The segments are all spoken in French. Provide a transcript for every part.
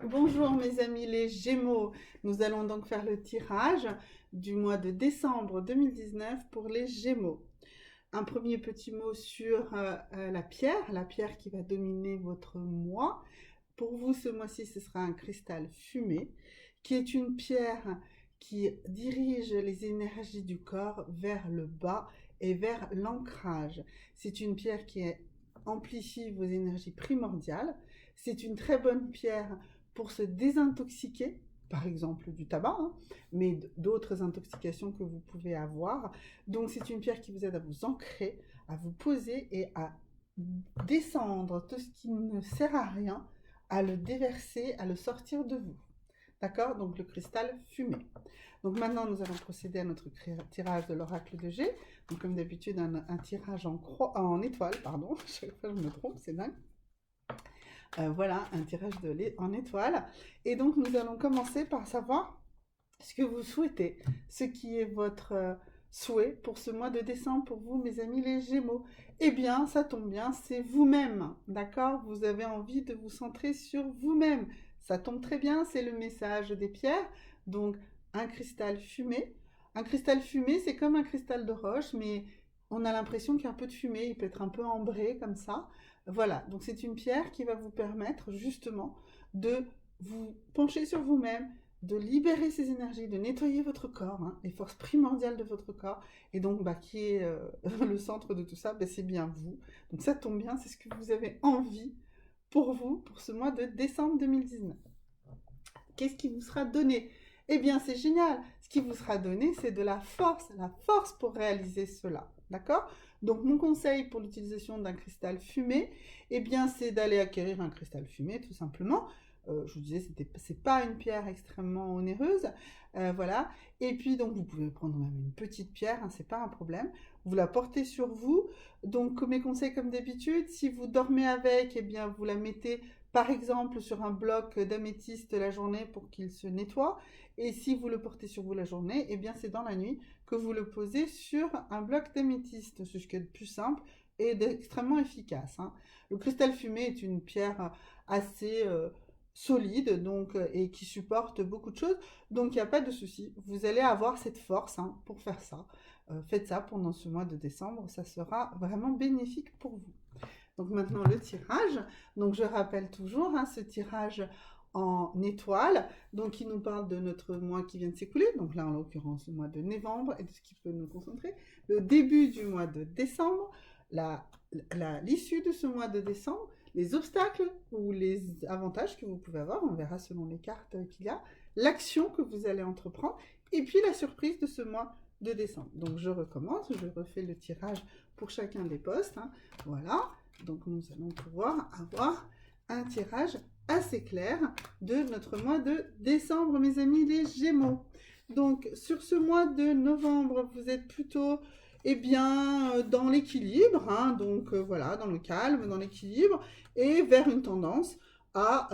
Bonjour mes amis les Gémeaux, nous allons donc faire le tirage du mois de décembre 2019 pour les Gémeaux. Un premier petit mot sur la pierre qui va dominer votre mois. Pour vous ce mois-ci ce sera un cristal fumé qui est une pierre qui dirige les énergies du corps vers le bas et vers l'ancrage. C'est une pierre qui amplifie vos énergies primordiales. C'est une très bonne pierre pour se désintoxiquer, par exemple du tabac, hein, mais d'autres intoxications que vous pouvez avoir. Donc c'est une pierre qui vous aide à vous ancrer, à vous poser et à descendre tout ce qui ne sert à rien, à le déverser, à le sortir de vous. D'accord? Donc le cristal fumé. Donc maintenant, nous allons procéder à notre tirage de l'oracle de G. Donc comme d'habitude, un tirage en étoile, pardon. Chaque fois je me trompe, c'est dingue. Voilà, un tirage en étoile. Et donc nous allons commencer par savoir ce que vous souhaitez, ce qui est votre souhait pour ce mois de décembre pour vous, mes amis les Gémeaux. Eh bien, ça tombe bien, c'est vous-même, d'accord? Vous avez envie de vous centrer sur vous-même. Ça tombe très bien, c'est le message des pierres. Donc, un cristal fumé. Un cristal fumé, c'est comme un cristal de roche, mais on a l'impression qu'il y a un peu de fumée, il peut être un peu ambré comme ça. Voilà, donc c'est une pierre qui va vous permettre justement de vous pencher sur vous-même, de libérer ces énergies, de nettoyer votre corps, hein, les forces primordiales de votre corps, et donc qui est le centre de tout ça, c'est bien vous. Donc ça tombe bien, c'est ce que vous avez envie pour vous, pour ce mois de décembre 2019. Qu'est-ce qui vous sera donné? Eh bien, c'est génial. Ce qui vous sera donné, c'est de la force pour réaliser cela. D'accord? Donc, mon conseil pour l'utilisation d'un cristal fumé, eh bien, c'est d'aller acquérir un cristal fumé, tout simplement. Je vous disais, c'est pas une pierre extrêmement onéreuse, voilà. Et puis, donc, vous pouvez prendre même une petite pierre, hein, c'est pas un problème. Vous la portez sur vous. Donc, mes conseils, comme d'habitude, si vous dormez avec, eh bien, vous la mettez par exemple sur un bloc d'améthyste la journée pour qu'il se nettoie. Et si vous le portez sur vous la journée, eh bien c'est dans la nuit que vous le posez sur un bloc d'améthyste. C'est ce qui est le plus simple et extrêmement efficace, hein. Le cristal fumé est une pierre assez solide donc, et qui supporte beaucoup de choses. Donc il n'y a pas de souci. Vous allez avoir cette force, hein, pour faire ça. Faites ça pendant ce mois de décembre. Ça sera vraiment bénéfique pour vous. Donc maintenant le tirage. Donc je rappelle toujours, hein, ce tirage en étoile, donc qui nous parle de notre mois qui vient de s'écouler, donc là en l'occurrence le mois de novembre et de ce qui peut nous concentrer, le début du mois de décembre, l'issue de ce mois de décembre, les obstacles ou les avantages que vous pouvez avoir, on verra selon les cartes qu'il y a, l'action que vous allez entreprendre, et puis la surprise de ce mois de décembre. Donc je recommence, je refais le tirage pour chacun des postes, hein, voilà. Donc nous allons pouvoir avoir un tirage assez clair de notre mois de décembre, mes amis les Gémeaux. Donc sur ce mois de novembre, vous êtes plutôt dans l'équilibre, hein, donc voilà, dans le calme, dans l'équilibre, et vers une tendance à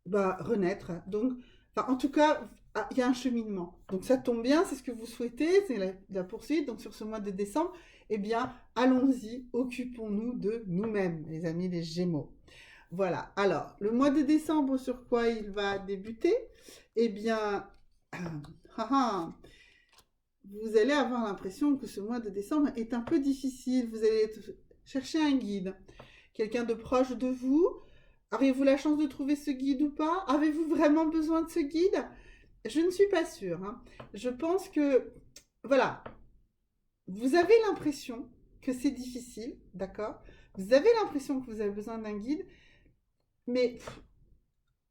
renaître. Donc, en tout cas, il y a un cheminement. Donc ça tombe bien, c'est ce que vous souhaitez, c'est la poursuite. Donc sur ce mois de décembre, eh bien, allons-y, occupons-nous de nous-mêmes, les amis les Gémeaux. Voilà. Alors, le mois de décembre, sur quoi il va débuter? Eh bien, vous allez avoir l'impression que ce mois de décembre est un peu difficile. Vous allez chercher un guide, quelqu'un de proche de vous. Auriez-vous la chance de trouver ce guide ou pas? Avez-vous vraiment besoin de ce guide? Je ne suis pas sûre, hein. Je pense que, voilà, vous avez l'impression que c'est difficile, d'accord? Vous avez l'impression que vous avez besoin d'un guide, mais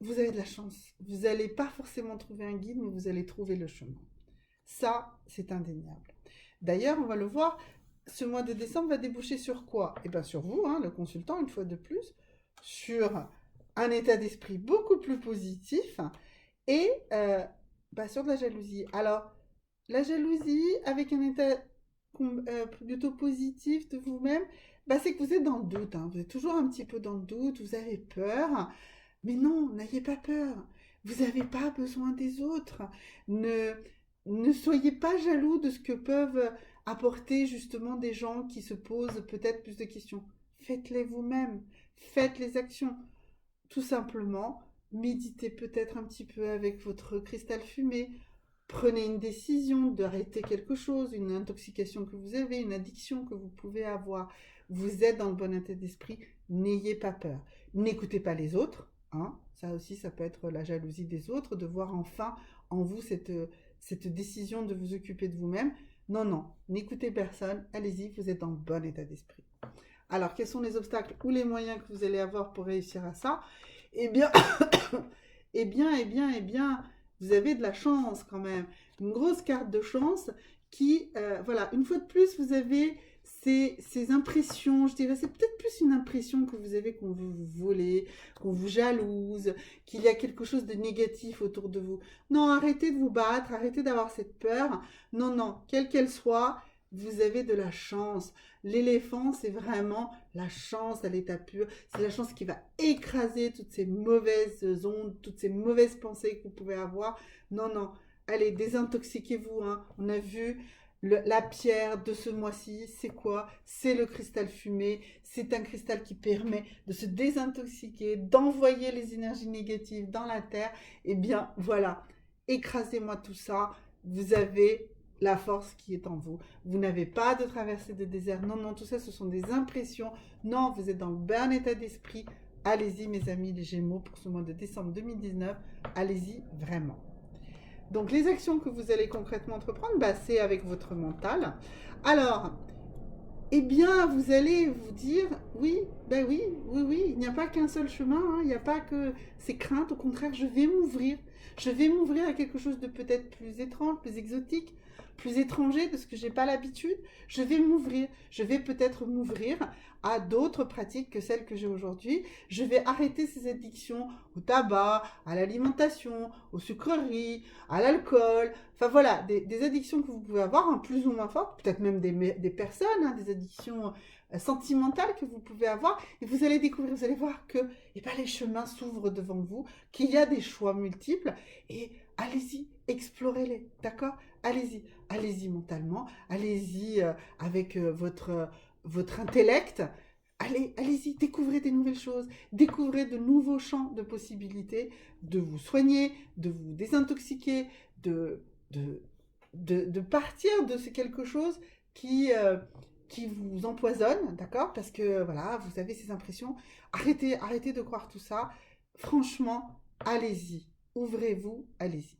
vous avez de la chance. Vous n'allez pas forcément trouver un guide, mais vous allez trouver le chemin. Ça, c'est indéniable. D'ailleurs, on va le voir, ce mois de décembre va déboucher sur quoi? Eh bien sur vous, hein, le consultant, une fois de plus, sur un état d'esprit beaucoup plus positif et sur de la jalousie. Alors, la jalousie avec un état plutôt positif de vous-même, c'est que vous êtes dans le doute, hein. Vous êtes toujours un petit peu dans le doute, vous avez peur. Mais non, n'ayez pas peur. Vous n'avez pas besoin des autres. Ne, ne soyez pas jaloux de ce que peuvent apporter justement des gens qui se posent peut-être plus de questions. Faites-les vous-même. Faites les actions. Tout simplement, méditez peut-être un petit peu avec votre cristal fumé. Prenez une décision d'arrêter quelque chose, une intoxication que vous avez, une addiction que vous pouvez avoir. Vous êtes dans le bon état d'esprit, n'ayez pas peur. N'écoutez pas les autres, hein. Ça aussi, ça peut être la jalousie des autres, de voir enfin en vous cette décision de vous occuper de vous-même. Non, non, n'écoutez personne, allez-y, vous êtes dans le bon état d'esprit. Alors, quels sont les obstacles ou les moyens que vous allez avoir pour réussir à ça? Eh bien, eh bien, vous avez de la chance quand même. Une grosse carte de chance qui, voilà, une fois de plus, vous avez ces impressions, je dirais, c'est peut-être plus une impression que vous avez qu'on veut vous voler, qu'on vous jalouse, qu'il y a quelque chose de négatif autour de vous. Non, arrêtez de vous battre, arrêtez d'avoir cette peur. Non, non, quelle qu'elle soit, vous avez de la chance. L'éléphant, c'est vraiment la chance à l'état pur. C'est la chance qui va écraser toutes ces mauvaises ondes, toutes ces mauvaises pensées que vous pouvez avoir. Non, non. Allez, désintoxiquez-vous, hein. On a vu la pierre de ce mois-ci, c'est quoi? C'est le cristal fumé. C'est un cristal qui permet de se désintoxiquer, d'envoyer les énergies négatives dans la terre. Eh bien, voilà. Écrasez-moi tout ça. Vous avez la force qui est en vous. Vous n'avez pas de traversée de désert. Non, non, tout ça, ce sont des impressions. Non, vous êtes dans le bon état d'esprit. Allez-y, mes amis, les Gémeaux, pour ce mois de décembre 2019. Allez-y, vraiment. Donc, les actions que vous allez concrètement entreprendre, bah, c'est avec votre mental. Alors, eh bien, vous allez vous dire, oui, ben oui, oui, oui, il n'y a pas qu'un seul chemin, hein, il n'y a pas que ces craintes, au contraire, je vais m'ouvrir. Je vais m'ouvrir à quelque chose de peut-être plus étrange, plus exotique, plus étranger de ce que j'ai pas l'habitude. Je vais m'ouvrir. Je vais peut-être m'ouvrir à d'autres pratiques que celles que j'ai aujourd'hui. Je vais arrêter ces addictions au tabac, à l'alimentation, aux sucreries, à l'alcool. Enfin voilà, des addictions que vous pouvez avoir, hein, plus ou moins fortes, peut-être même des personnes, hein, des addictions sentimentales que vous pouvez avoir. Et vous allez découvrir, vous allez voir que eh ben, les chemins s'ouvrent devant vous, qu'il y a des choix multiples. Et allez-y, explorez-les, d'accord? Allez-y, allez-y mentalement, allez-y avec votre intellect. Allez-y, découvrez des nouvelles choses, découvrez de nouveaux champs de possibilités, de vous soigner, de vous désintoxiquer, de partir de quelque chose qui vous empoisonne, d'accord? Parce que voilà, vous avez ces impressions. Arrêtez de croire tout ça. Franchement, allez-y, ouvrez-vous, allez-y.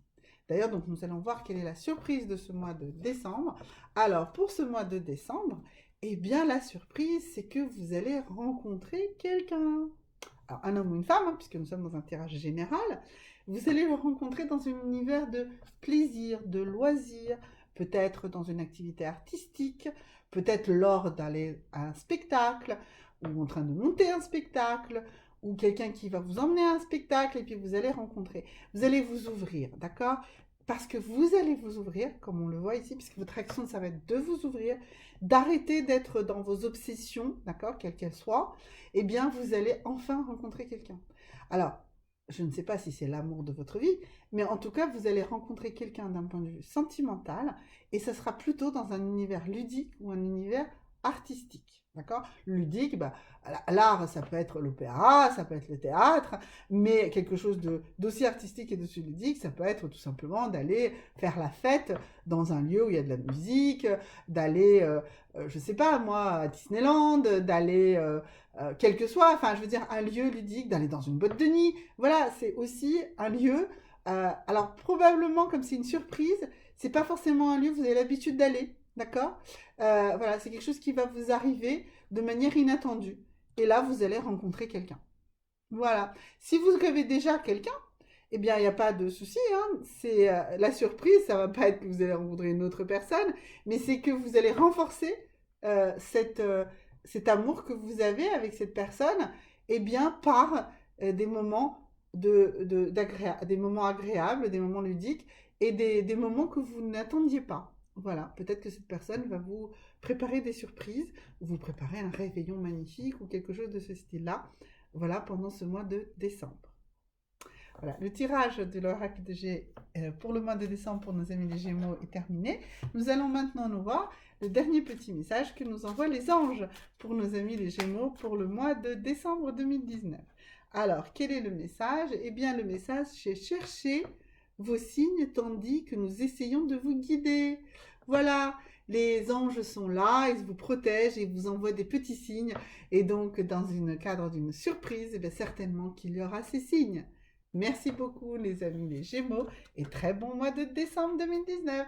D'ailleurs, donc nous allons voir quelle est la surprise de ce mois de décembre. Alors, pour ce mois de décembre, eh bien, la surprise, c'est que vous allez rencontrer quelqu'un. Alors, un homme ou une femme, hein, puisque nous sommes dans un tirage général. Vous allez le rencontrer dans un univers de plaisir, de loisir, peut-être dans une activité artistique, peut-être lors d'aller à un spectacle, ou en train de monter un spectacle, ou quelqu'un qui va vous emmener à un spectacle, et puis vous allez rencontrer. Vous allez vous ouvrir, d'accord? Parce que vous allez vous ouvrir, comme on le voit ici, puisque votre action, ça va être de vous ouvrir, d'arrêter d'être dans vos obsessions, d'accord, quelles qu'elles soient, eh bien, vous allez enfin rencontrer quelqu'un. Alors, je ne sais pas si c'est l'amour de votre vie, mais en tout cas, vous allez rencontrer quelqu'un d'un point de vue sentimental, et ça sera plutôt dans un univers ludique ou un univers artistique. D'accord? Ludique, bah, l'art, ça peut être l'opéra, ça peut être le théâtre, mais quelque chose d'aussi artistique et d'aussi ludique, ça peut être tout simplement d'aller faire la fête dans un lieu où il y a de la musique, d'aller, je ne sais pas moi, à Disneyland, d'aller, quel que soit, enfin je veux dire un lieu ludique, d'aller dans une boîte de nuit. Voilà, c'est aussi un lieu. Alors probablement, comme c'est une surprise, c'est pas forcément un lieu où vous avez l'habitude d'aller. D'accord? Voilà, c'est quelque chose qui va vous arriver de manière inattendue. Et là, vous allez rencontrer quelqu'un. Voilà. Si vous avez déjà quelqu'un, eh bien, il n'y a pas de souci, hein. C'est la surprise, ça va pas être que vous allez rencontrer une autre personne, mais c'est que vous allez renforcer euh, cette, euh, cet amour que vous avez avec cette personne, eh bien, par des moments des moments agréables, des moments ludiques et des moments que vous n'attendiez pas. Voilà, peut-être que cette personne va vous préparer des surprises, ou vous préparer un réveillon magnifique ou quelque chose de ce style-là. Voilà, pendant ce mois de décembre. Voilà, le tirage de l'oracle de G pour le mois de décembre pour nos amis les Gémeaux est terminé. Nous allons maintenant nous voir le dernier petit message que nous envoient les anges pour nos amis les Gémeaux pour le mois de décembre 2019. Alors, quel est le message? Eh bien, le message, c'est chercher vos signes tandis que nous essayons de vous guider. Voilà, les anges sont là, ils vous protègent, ils vous envoient des petits signes. Et donc, dans le cadre d'une surprise, eh bien, certainement qu'il y aura ces signes. Merci beaucoup, les amis les Gémeaux, et très bon mois de décembre 2019.